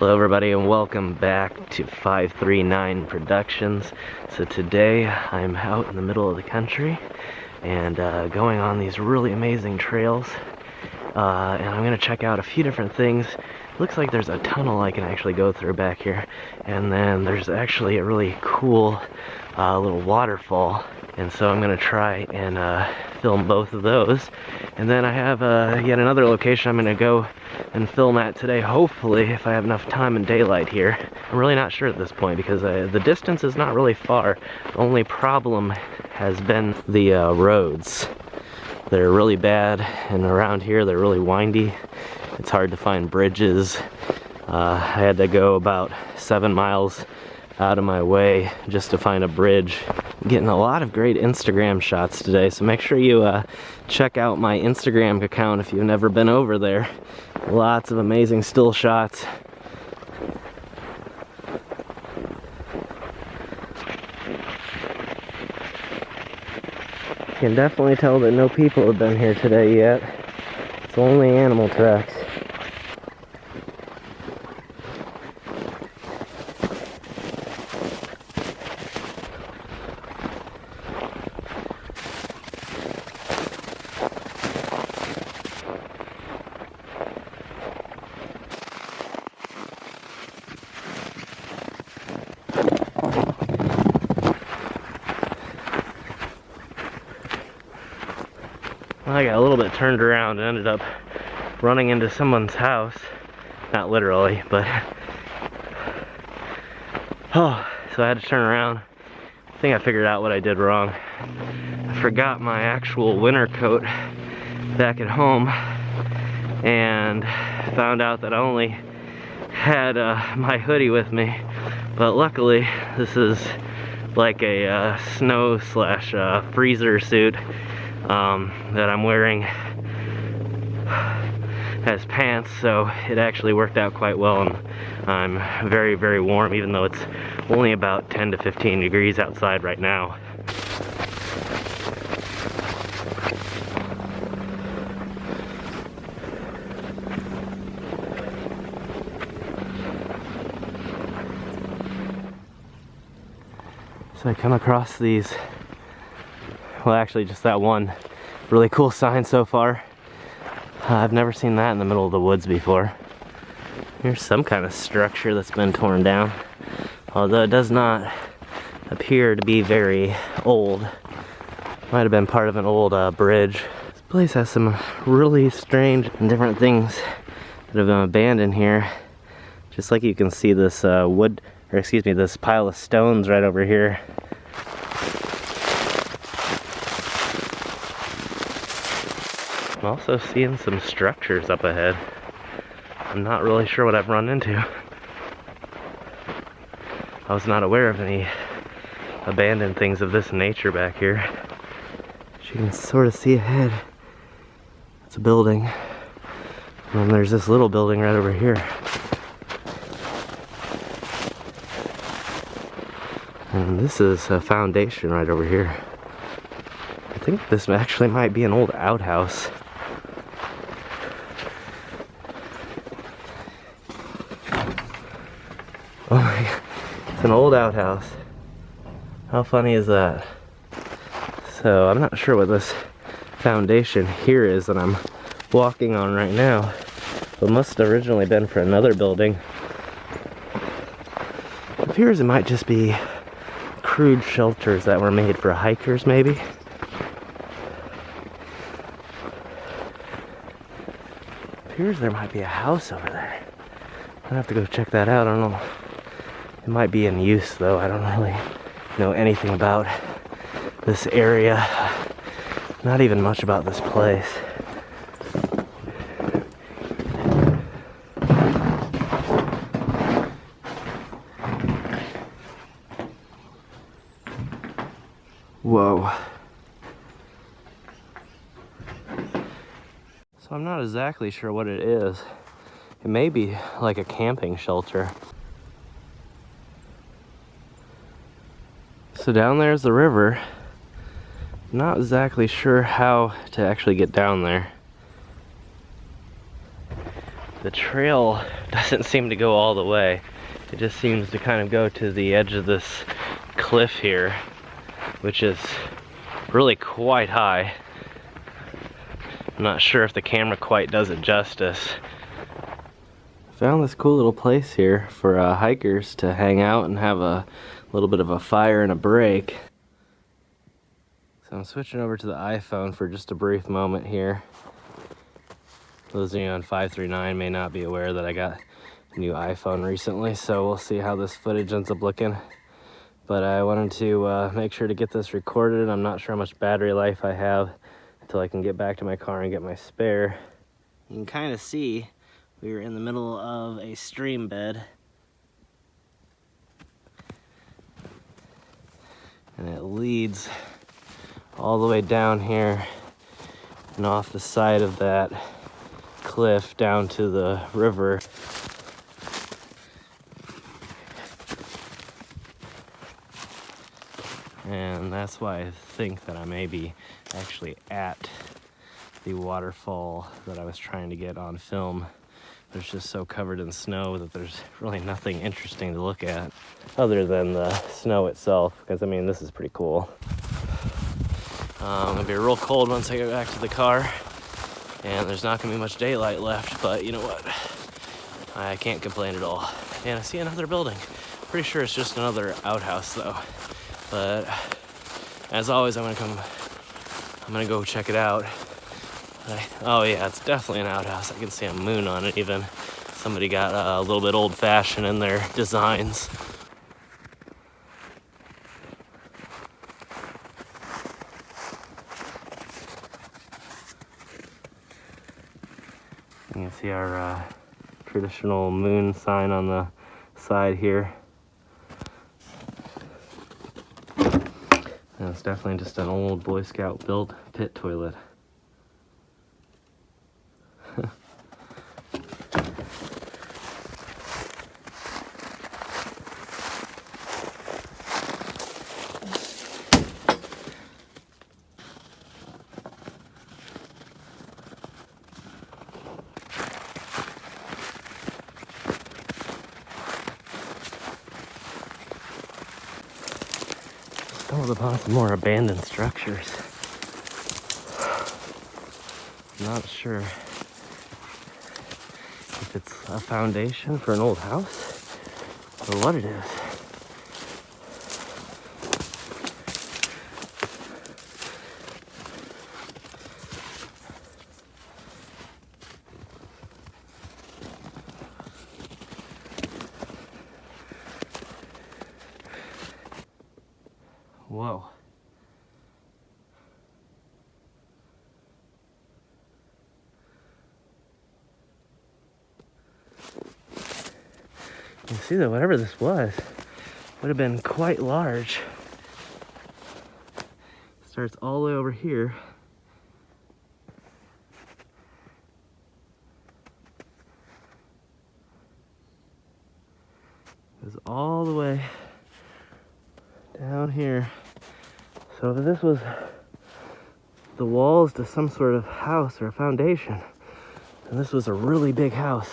Hello everybody and welcome back to 539 Productions. So today I'm out in the middle of the country and going on these really amazing trails and I'm going to check out a few different things. Looks like there's a tunnel I can actually go through back here, and then there's actually a really cool little waterfall, and so I'm going to try and film both of those. And then I have yet another location I'm going to go and film at today, hopefully, if I have enough time and daylight here. I'm really not sure at this point because the distance is not really far. The only problem has been the roads. They're really bad, and around here they're really windy. It's hard to find bridges. I had to go about 7 miles out of my way just to find a bridge. I'm getting a lot of great Instagram shots today, so make sure you check out my Instagram account if you've never been over there. Lots of amazing still shots. You can definitely tell that no people have been here today yet. It's only animal tracks. I got a little bit turned around and ended up running into someone's house. Not literally, but oh, so I had to turn around. I think I figured out what I did wrong. I forgot my actual winter coat back at home and found out that I only had my hoodie with me, but luckily this is like a snow slash freezer suit that I'm wearing as pants, so it actually worked out quite well, and I'm very, very warm, even though it's only about 10 to 15 degrees outside right now. So I come across these, well, actually just that one really cool sign so far. I've never seen that in the middle of the woods before. Here's some kind of structure that's been torn down, although it does not appear to be very old. Might have been part of an old bridge. This place has some really strange and different things that have been abandoned here. Just like you can see this this pile of stones right over here. I'm also seeing some structures up ahead. I'm not really sure what I've run into. I was not aware of any abandoned things of this nature back here. As you can sort of see ahead, it's a building. And then there's this little building right over here. And this is a foundation right over here. I think this actually might be an old outhouse. Oh my God, it's an old outhouse. How funny is that? So I'm not sure what this foundation here is that I'm walking on right now. It must have originally been for another building. It appears it might just be crude shelters that were made for hikers, maybe. Appears there might be a house over there. I'll have to go check that out. I don't know. It might be in use though. I don't really know anything about this area. Not even much about this place. Whoa. So I'm not exactly sure what it is. It may be like a camping shelter. So down there's the river. Not exactly sure how to actually get down there. the trail doesn't seem to go all the way. It just seems to kind of go to the edge of this cliff here, which is really quite high. I'm not sure if the camera quite does it justice. Found this cool little place here for hikers to hang out and have a little bit of a fire and a break. So I'm switching over to the iPhone for just a brief moment here. Those of you on 539 may not be aware that I got a new iPhone recently, so we'll see how this footage ends up looking. But I wanted to make sure to get this recorded. I'm not sure how much battery life I have until I can get back to my car and get my spare. You can kind of see we were in the middle of a stream bed. And it leads all the way down here and off the side of that cliff down to the river. And that's why I think that I may be actually at the waterfall that I was trying to get on film. It's just so covered in snow that there's really nothing interesting to look at other than the snow itself, because I mean, this is pretty cool. It'll be real cold once I get back to the car, and there's not gonna be much daylight left, but you know what? I can't complain at all. And I see another building. Pretty sure it's just another outhouse though. But as always, I'm gonna go check it out. Oh yeah, it's definitely an outhouse. I can see a moon on it even. Somebody got a little bit old-fashioned in their designs. You can see our traditional moon sign on the side here. And it's definitely just an old Boy Scout built pit toilet. Stumbled upon some more abandoned structures. I'm not sure if it's a foundation for an old house or what it is. Whoa. You see that whatever this was would have been quite large. Starts all the way over here. Goes all the way down here. So if this was the walls to some sort of house or a foundation, then this was a really big house.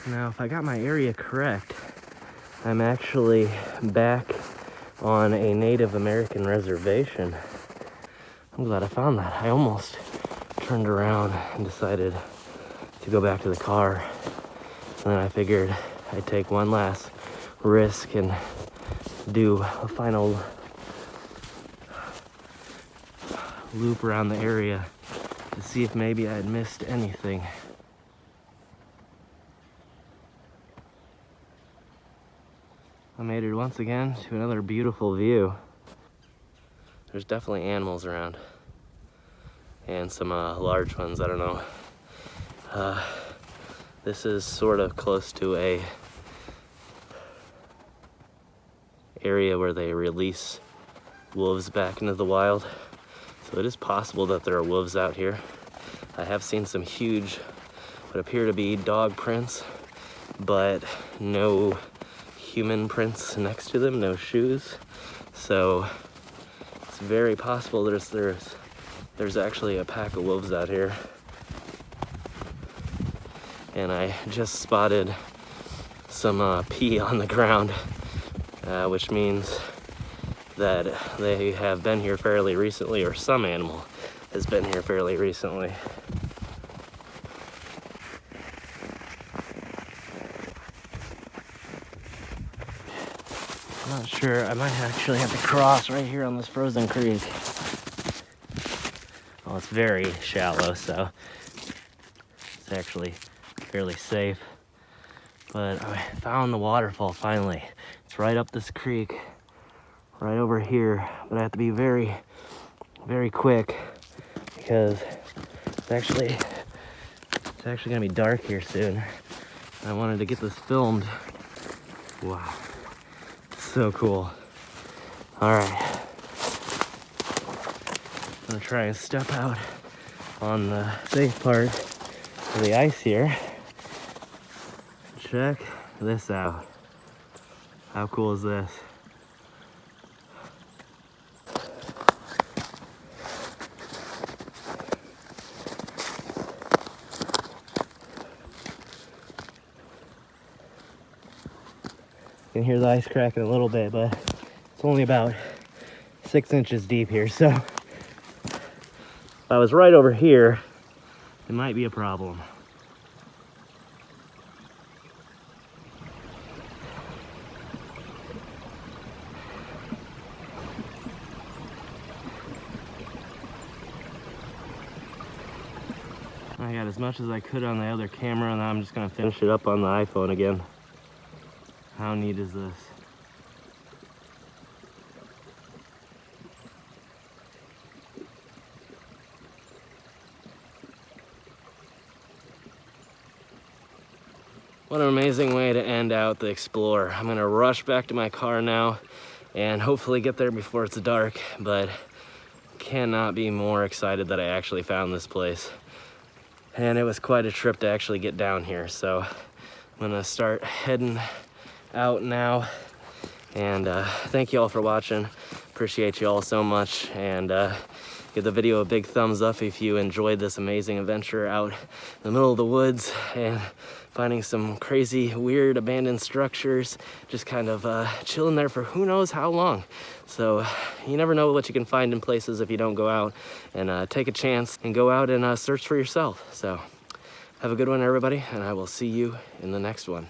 Now, if I got my area correct, I'm actually back on a Native American reservation. I'm glad I found that. I almost turned around and decided to go back to the car. And then I figured I'd take one last risk and do a final loop around the area to see if maybe I had missed anything. I made it once again to another beautiful view. There's definitely animals around, and some large ones, I don't know. This is sort of close to a area where they release wolves back into the wild. So it is possible that there are wolves out here. I have seen some huge, what appear to be dog prints, but no human prints next to them, no shoes. So it's it's very possible there's actually a pack of wolves out here. And I just spotted some pee on the ground, which means that they have been here fairly recently, or some animal has been here fairly recently. I'm not sure, I might actually have to cross right here on this frozen creek. Well, it's very shallow, so it's actually fairly safe. But I found the waterfall finally. It's right up this creek, right over here. But I have to be very, very quick because it's actually gonna be dark here soon. I wanted to get this filmed. Wow, so cool. All right, I'm gonna try and step out on the safe part of the ice here. Check this out. How cool is this? You can hear the ice cracking a little bit, but it's only about 6 inches deep here, so if I was right over here, it might be a problem. I got as much as I could on the other camera, and now I'm just gonna finish it up on the iPhone again. How neat is this? What an amazing way to end out the Explorer. I'm gonna rush back to my car now and hopefully get there before it's dark, but cannot be more excited that I actually found this place. And it was quite a trip to actually get down here. So I'm gonna start heading out now. And thank you all for watching. Appreciate you all so much. And give the video a big thumbs up if you enjoyed this amazing adventure out in the middle of the woods and finding some crazy, weird, abandoned structures, just kind of chilling there for who knows how long. So you never know what you can find in places if you don't go out and take a chance and go out and search for yourself. So have a good one, everybody, and I will see you in the next one.